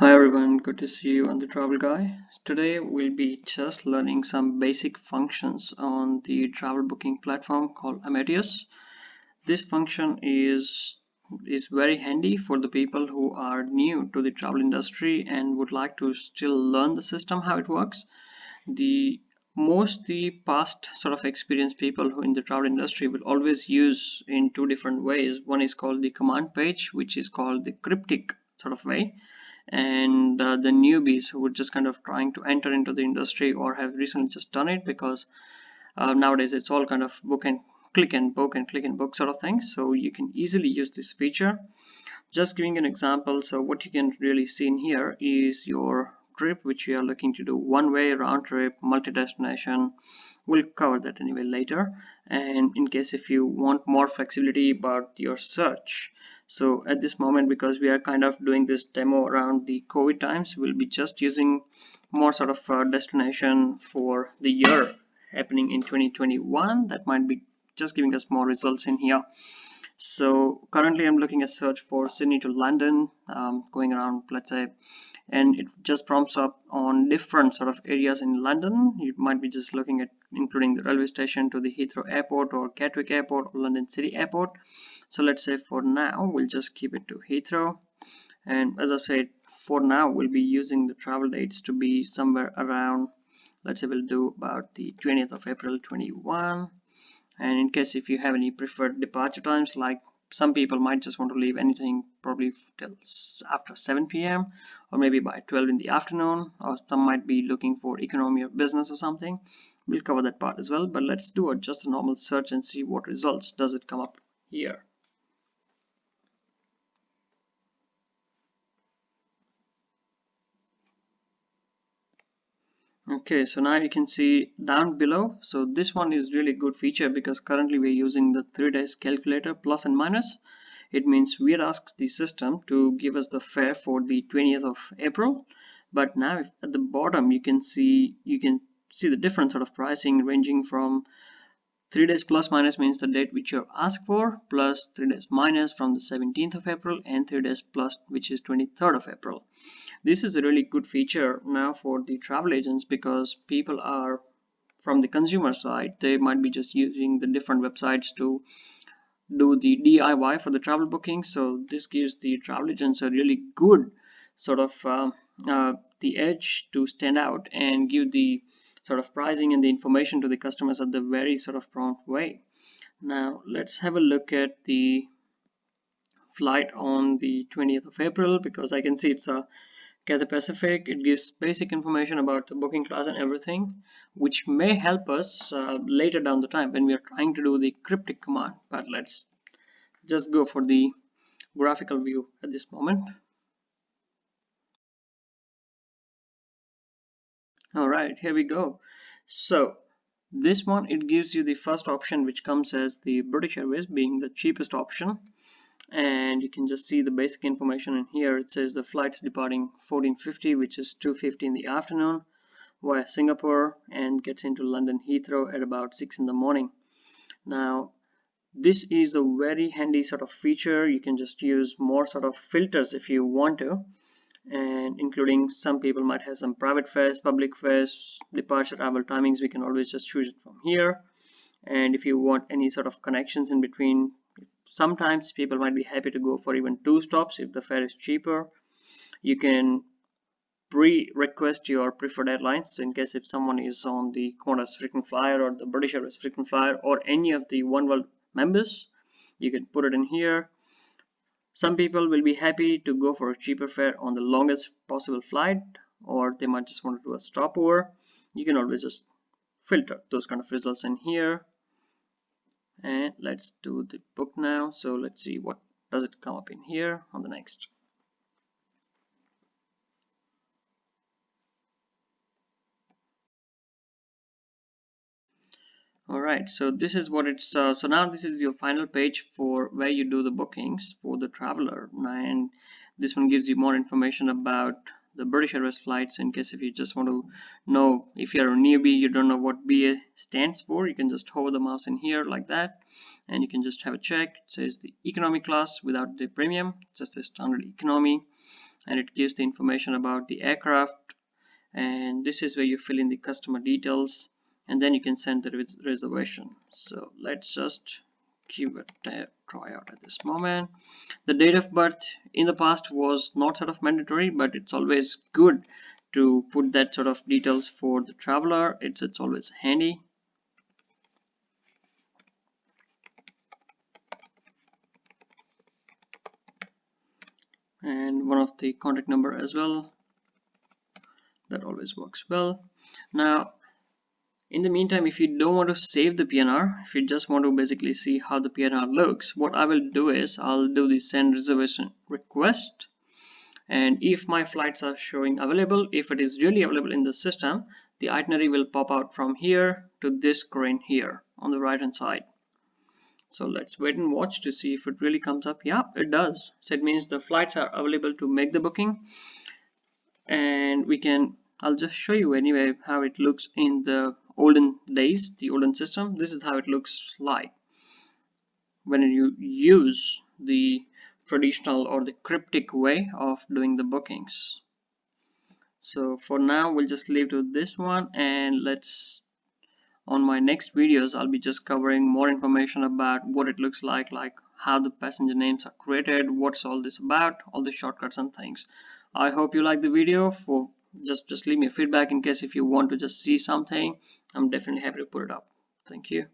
Hi everyone, good to see you on the Travel Guy. Today we'll be just learning some basic functions on the travel booking platform called Amadeus. This function is very handy for the people who are new to the travel industry and would like to still learn the system, how it works. The past sort of experienced people who in the travel industry will always use in two different ways. One is called the command page, which is called the cryptic sort of way, and the newbies who were just kind of trying to enter into the industry or have recently just done it, because nowadays it's all kind of book and click and book and click and book sort of thing, so you can easily use this feature. Just giving an example, so what you can really see in here is your trip which you are looking to do, one way round trip, multi-destination. We'll cover that anyway later. And in case if you want more flexibility about your search, so at this moment, because we are kind of doing this demo around the COVID times, we'll be just using more sort of destination for the year happening in 2021 that might be just giving us more results in here. So currently I'm looking at search for Sydney to London, going around, let's say, and it just prompts up on different sort of areas in London. You might be just looking at including the railway station to the Heathrow Airport or Gatwick Airport or London City Airport. So let's say for now we'll just keep it to Heathrow, and as I said, for now we'll be using the travel dates to be somewhere around, let's say we'll do about the 20th of April 21. And in case if you have any preferred departure times, like some people might just want to leave anything probably till after 7 p.m. or maybe by 12 in the afternoon, or some might be looking for economy or business or something. We'll cover that part as well, but let's do just a normal search and see what results does it come up here. Okay, so now you can see down below. So this one is really good feature because currently we're using the 3 days calculator plus and minus. It means we had asked the system to give us the fare for the 20th of April, but now if at the bottom you can see the different sort of pricing ranging from 3 days plus minus means the date which you asked for, plus 3 days minus from the 17th of April, and 3 days plus which is 23rd of April. This is a really good feature now for the travel agents, because people are from the consumer side, they might be just using the different websites to do the DIY for the travel booking. So this gives the travel agents a really good sort of the edge to stand out and give the sort of pricing and the information to the customers at the very sort of prompt way. Now let's have a look at the flight on the 20th of April, because I can see it's a Cathay Pacific. It gives basic information about the booking class and everything, which may help us later down the time when we are trying to do the cryptic command. But let's just go for the graphical view at this moment. All right, here we go. So this one, it gives you the first option, which comes as the British Airways being the cheapest option, and you can just see the basic information in here. It says the flight's departing 14:50, which is 2:50 in the afternoon via Singapore, and gets into London Heathrow at about 6 in the morning. Now this is a very handy sort of feature. You can just use more sort of filters if you want to, and including some people might have some private fares, public fares, departure travel timings. We can always just choose it from here. And if you want any sort of connections in between, sometimes people might be happy to go for even 2 stops if the fare is cheaper. You can pre-request your preferred airlines, so in case if someone is on the Qantas frequent flyer or the British Airways frequent flyer or any of the One World members, you can put it in here. Some people will be happy to go for a cheaper fare on the longest possible flight, or they might just want to do a stopover. You can always just filter those kind of results in here. And let's do the book now. So let's see what does it come up in here on the next. Alright, so this is what it's so now this is your final page for where you do the bookings for the traveler, and this one gives you more information about the British Airways flights. In case if you just want to know, if you're a newbie, you don't know what BA stands for, you can just hover the mouse in here like that, and you can just have a check. It says the economy class without the premium, just the standard economy. and it gives the information about the aircraft, and this is where you fill in the customer details, and then you can send the reservation. So let's just give it a try out at this moment. The date of birth in the past was not sort of mandatory, but it's always good to put that sort of details for the traveler. It's always handy. And one of the contact number as well, that always works well. Now in the meantime, if you don't want to save the PNR, if you just want to basically see how the PNR looks, what I will do is I'll do the send reservation request, and if my flights are showing available, if it is really available in the system, the itinerary will pop out from here to this screen here on the right hand side. So let's wait and watch to see if it really comes up. Yeah, it does. So it means the flights are available to make the booking, and we can, I'll just show you anyway how it looks in the olden days, the olden system. This is how it looks like when you use the traditional or the cryptic way of doing the bookings. So for now we'll just leave to this one, and let's, on my next videos I'll be just covering more information about what it looks like how the passenger names are created, what's all this about, all the shortcuts and things. I hope you like the video. For just leave me a feedback in case if you want to just see something. I'm definitely happy to put it up. Thank you.